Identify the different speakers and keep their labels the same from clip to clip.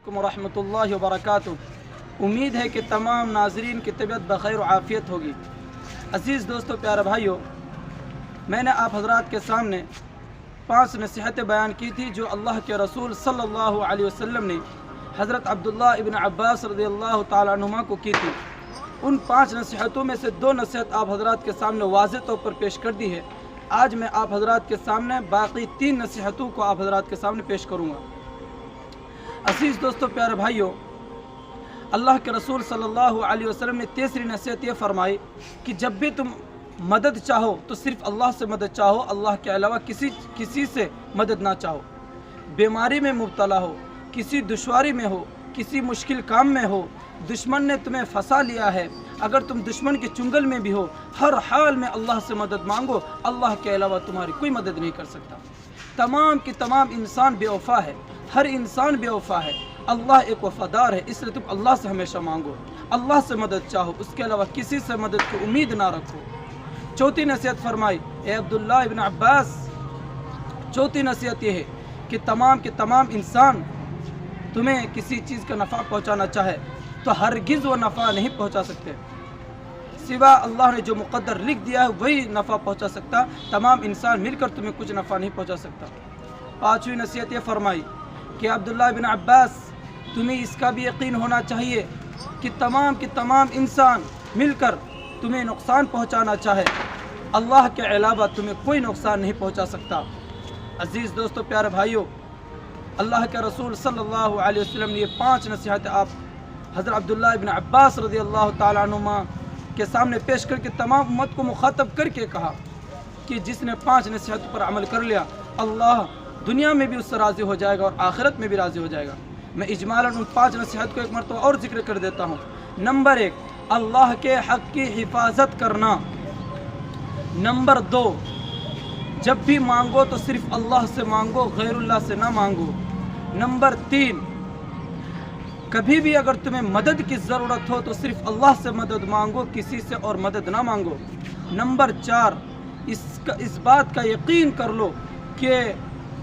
Speaker 1: वरहमतुल्लाहि वबरकातुहू। उम्मीद है कि तमाम नाजरीन की तबीयत बखैर व आफ़ियत होगी। अज़ीज़ दोस्तों, प्यारे भाइयों, मैंने आप हज़रात के सामने 5 नसीहतें बयान की थी जो अल्लाह के रसूल सल्लल्लाहु अलैहि वसल्लम ने हज़रत अब्दुल्लाह इब्न अब्बास रज़ियल्लाहु ताला अन्हुमा को की थी। उन 5 नसीहतों में से 2 नसीहत आप हज़रात के सामने वाज़ेह तौर पर पेश कर दी है। आज मैं आप हज़रात के सामने बाकी 3 नसीहतों को आप हज़रात के सामने पेश करूँगा। अज़ीज़ दोस्तों, प्यारे भाइयों, अल्लाह के रसूल सल्लल्लाहु अलैहि वसल्लम ने तीसरी नसीहत ये फरमाई कि जब भी तुम मदद चाहो तो सिर्फ अल्लाह से मदद चाहो, अल्लाह के अलावा किसी से मदद ना चाहो। बीमारी में मुब्तला हो, किसी दुश्वारी में हो, किसी मुश्किल काम में हो, दुश्मन ने तुम्हें फंसा लिया है, अगर तुम दुश्मन के चुंगल में भी हो, हर हाल में अल्लाह से मदद मांगो। अल्लाह के अलावा तुम्हारी कोई मदद नहीं कर सकता। तमाम की तमाम इंसान बेवफा है, हर इंसान बेवफा है, अल्लाह एक वफादार है, इसलिए तुम अल्लाह से हमेशा मांगो, अल्लाह से मदद चाहो, उसके अलावा किसी से मदद की उम्मीद ना रखो। चौथी नसीहत फरमाई ए अब्दुल्ला इब्न अब्बास, चौथी नसीहत यह है कि तमाम के तमाम इंसान तुम्हें किसी चीज़ का नफ़ा पहुँचाना चाहे तो हरगिज़ वो नफ़ा नहीं पहुँचा सकते, सिवा अल्लाह ने जो मुक़द्दर लिख दिया है वही नफ़ा पहुँचा सकता। तमाम इंसान मिलकर तुम्हें कुछ नफ़ा नहीं पहुँचा सकता। 5वीं नसीहत ये फरमाई कि अब्दुल्ला इब्न अब्बास, तुम्हें इसका भी यकीन होना चाहिए कि तमाम इंसान मिलकर तुम्हें नुकसान पहुँचाना चाहे, अल्लाह के अलावा तुम्हें कोई नुकसान नहीं पहुँचा सकता। अज़ीज़ दोस्तों, प्यारे भाइयों, अल्लाह के रसूल सल्लल्लाहु अलैहि वसल्लम ने ये 5 नसीहतें आप हज़रत अब्दुल्ला इब्न अब्बास रज़ियल्लाहु ताला अन्हुमा के सामने पेश करके तमाम उम्मत को मुखातब करके कहा कि जिसने 5 नसीहतों पर अमल कर लिया, अल्लाह दुनिया में भी उससे राज़ी हो जाएगा और आखिरत में भी राज़ी हो जाएगा। मैं इजमालन उन 5 नसीहत को एक मरतबा और जिक्र कर देता हूँ। नंबर 1, अल्लाह के हक़ की हिफाजत करना। नंबर 2, जब भी मांगो तो सिर्फ अल्लाह से मांगो, गैरुल्लाह से ना मांगो। नंबर 3, कभी भी अगर तुम्हें मदद की ज़रूरत हो तो सिर्फ अल्लाह से मदद मांगो, किसी से और मदद ना मांगो। नंबर 4, इस बात का यकीन कर लो कि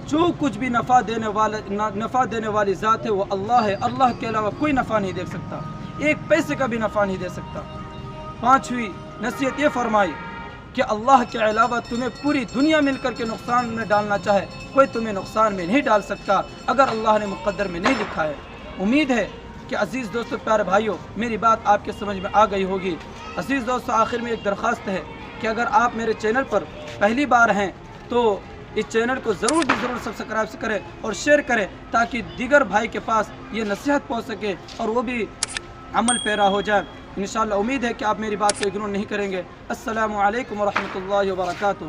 Speaker 1: जो कुछ भी नफ़ा देने वाली ज़ात है वो अल्लाह है, अल्लाह के अलावा कोई नफ़ा नहीं दे सकता, एक पैसे का भी नफ़ा नहीं दे सकता। 5वीं नसीहत ये फरमाई कि अल्लाह के अलावा तुम्हें पूरी दुनिया मिलकर के नुकसान में डालना चाहे, कोई तुम्हें नुकसान में नहीं डाल सकता अगर अल्लाह ने मुक़द्दर में नहीं लिखा है। उम्मीद है कि अज़ीज़ दोस्तों, प्यारे भाइयों, मेरी बात आपके समझ में आ गई होगी। अज़ीज़ दोस्तों, आखिर में एक दरख्वास्त है कि अगर आप मेरे चैनल पर पहली बार हैं तो इस चैनल को ज़रूर सब्सक्राइब करें और शेयर करें ताकि दीगर भाई के पास ये नसीहत पहुँच सके और वो भी अमल पैरा हो जाए। इंशाअल्लाह उम्मीद है कि आप मेरी बात को इग्नोर नहीं करेंगे। अस्सलामु अलैकुम वरहमतुल्लाहि वबरकातुहू।